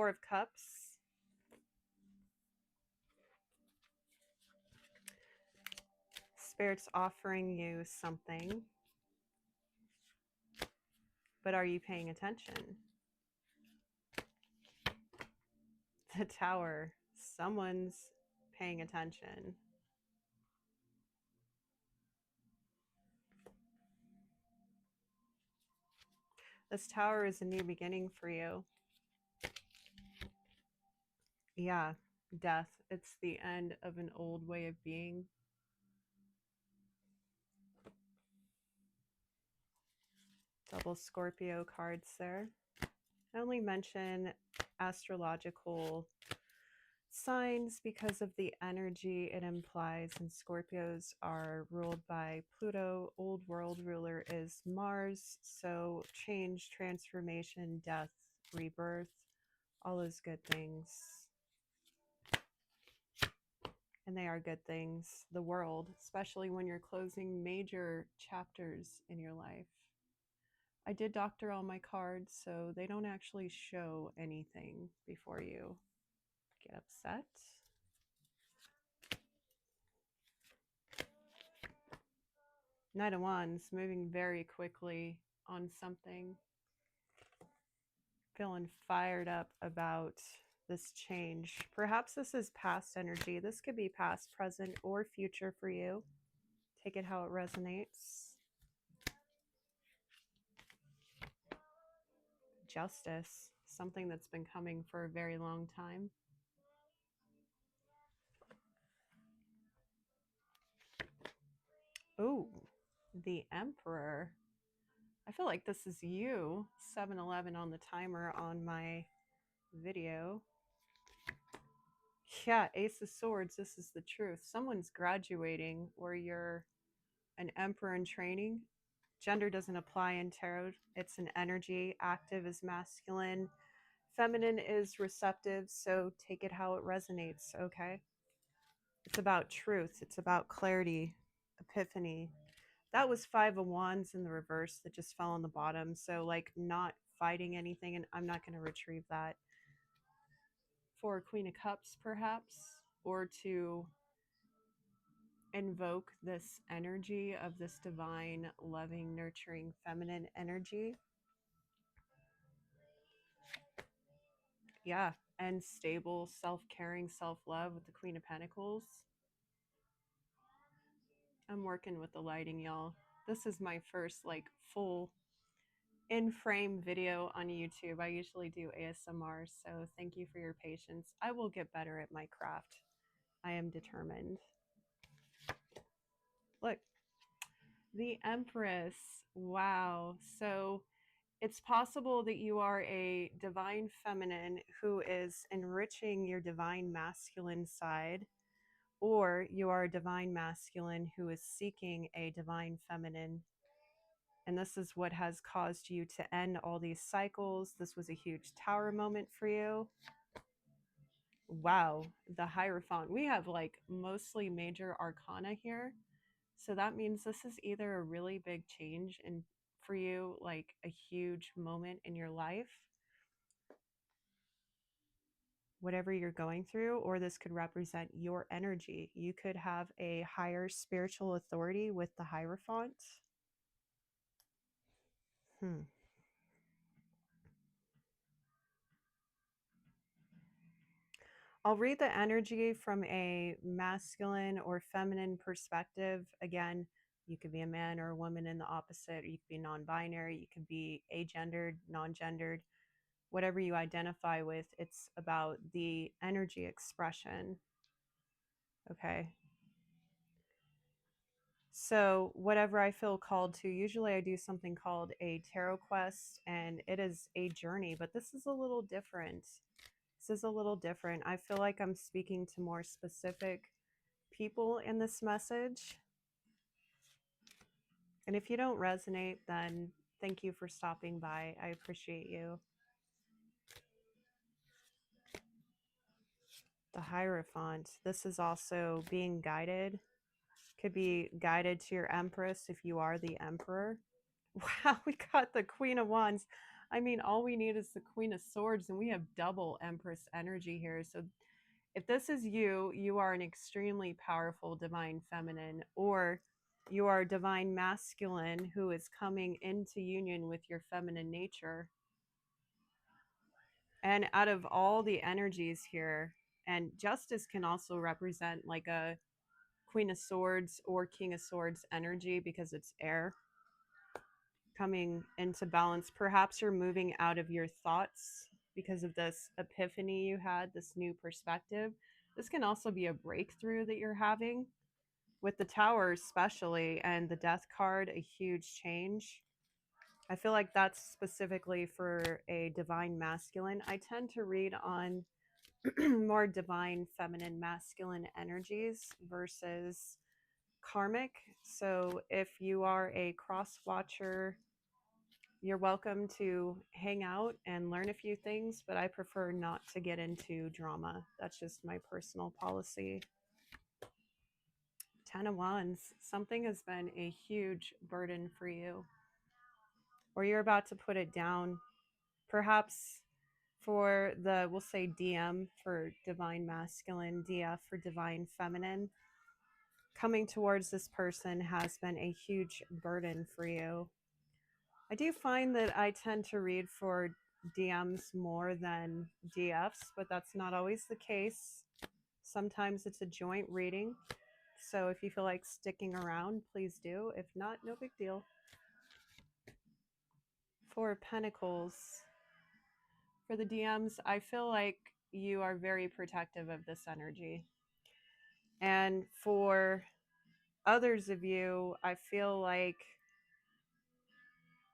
Four of Cups. Spirit's offering you something, but are you paying attention? The Tower. Someone's paying attention. This Tower is a new beginning for you. Yeah, death. It's the end of an old way of being. Double Scorpio cards there. I only mention astrological signs because of the energy it implies, and Scorpios are ruled by Pluto. Old world ruler is Mars, so change, transformation, death, rebirth, all those good things. And they are good things. The world, especially when you're closing major chapters in your life. I did doctor all my cards, so they don't actually show anything before you get upset. Knight of Wands, moving very quickly on something. Feeling fired up about this change. Perhaps this is past energy. This could be past, present, or future for you. Take it how it resonates. Justice, something that's been coming for a very long time. Ooh, the Emperor. I feel like this is you. 7-11 on the timer on my video. Yeah, Ace of Swords, this is the truth. Someone's graduating, or you're an Emperor in training. Gender doesn't apply in tarot. It's an energy. Active is masculine. Feminine is receptive, so take it how it resonates, okay? It's about truth. It's about clarity, epiphany. That was Five of Wands in the reverse that just fell on the bottom. So, like, not fighting anything, and I'm not going to retrieve that. For Queen of Cups, perhaps, or to invoke this energy of this divine, loving, nurturing, feminine energy. Yeah, and stable, self-caring, self-love with the Queen of Pentacles. I'm working with the lighting, y'all. This is my first, like, full in-frame video on YouTube. I usually do ASMR, so thank you for your patience. I will get better at my craft. I am determined. Look, the Empress. Wow. So it's possible that you are a divine feminine who is enriching your divine masculine side, or you are a divine masculine who is seeking a divine feminine. And this is what has caused you to end all these cycles. This was a huge Tower moment for you. Wow, the Hierophant. We have like mostly major arcana here. So that means this is either a really big change in for you, like a huge moment in your life, whatever you're going through, or this could represent your energy. You could have a higher spiritual authority with the Hierophant. I'll read the energy from a masculine or feminine perspective. Again, you could be a man or a woman in the opposite, or you could be non-binary, you could be agendered, non-gendered, whatever you identify with. It's about the energy expression. Okay. So whatever I feel called to, usually I do something called a tarot quest, and it is a journey, but this is a little different. This is a little different. I feel like I'm speaking to more specific people in this message. And if you don't resonate, then thank you for stopping by. I appreciate you. The Hierophant. This is also being guided. Could be guided to your Empress if you are the Emperor. Wow, we got the Queen of Wands. I mean, all we need is the Queen of Swords, and we have double Empress energy here. So if this is you, you are an extremely powerful divine feminine, or you are divine masculine who is coming into union with your feminine nature. And out of all the energies here, and justice can also represent like a Queen of Swords or King of Swords energy because it's air coming into balance. Perhaps you're moving out of your thoughts because of this epiphany you had, this new perspective. This can also be a breakthrough that you're having with the Tower, especially, and the Death card, a huge change. I feel like that's specifically for a divine masculine. I tend to read on more divine feminine masculine energies versus karmic. So if you are a cross watcher, you're welcome to hang out and learn a few things, but I prefer not to get into drama. That's just my personal policy. 10 of Wands, something has been a huge burden for you, or you're about to put it down. Perhaps for the, we'll say DM for divine masculine, DF for divine feminine, coming towards this person has been a huge burden for you. I do find that I tend to read for DMs more than DFs, but that's not always the case. Sometimes it's a joint reading. So if you feel like sticking around, please do. If not, no big deal. Four of Pentacles. For the DMs, I feel like you are very protective of this energy. And for others of you, I feel like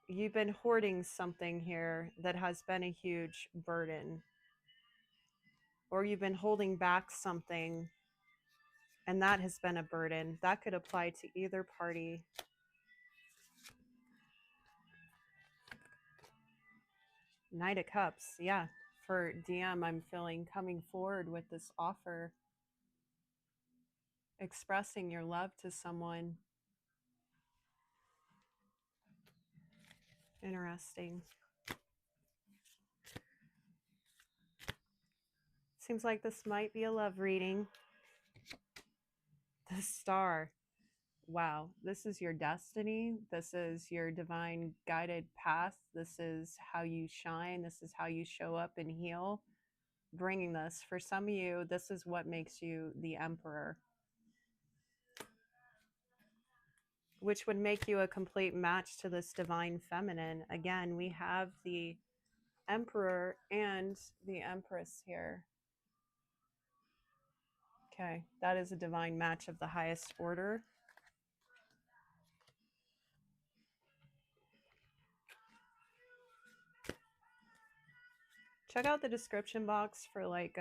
you've been hoarding something here that has been a huge burden, or you've been holding back something and that has been a burden. That could apply to either party. Knight of Cups, yeah. For DM, I'm feeling coming forward with this offer, expressing your love to someone. Interesting. Seems like this might be a love reading. The Star. Wow, this is your destiny. This is your divine guided path. This is how you shine. This is how you show up and heal. Bringing this. For some of you, this is what makes you the Emperor, which would make you a complete match to this divine feminine. Again, we have the Emperor and the Empress here. Okay, that is a divine match of the highest order. Check out the description box for like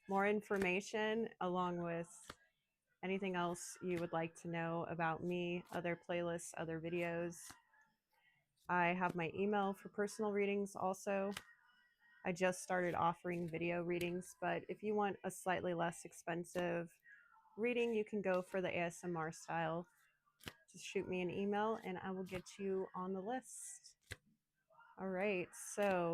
more information, along with anything else you would like to know about me, other playlists, other videos. I have my email for personal readings also. I just started offering video readings, but if you want a slightly less expensive reading, you can go for the ASMR style. Just shoot me an email and I will get you on the list. All right, so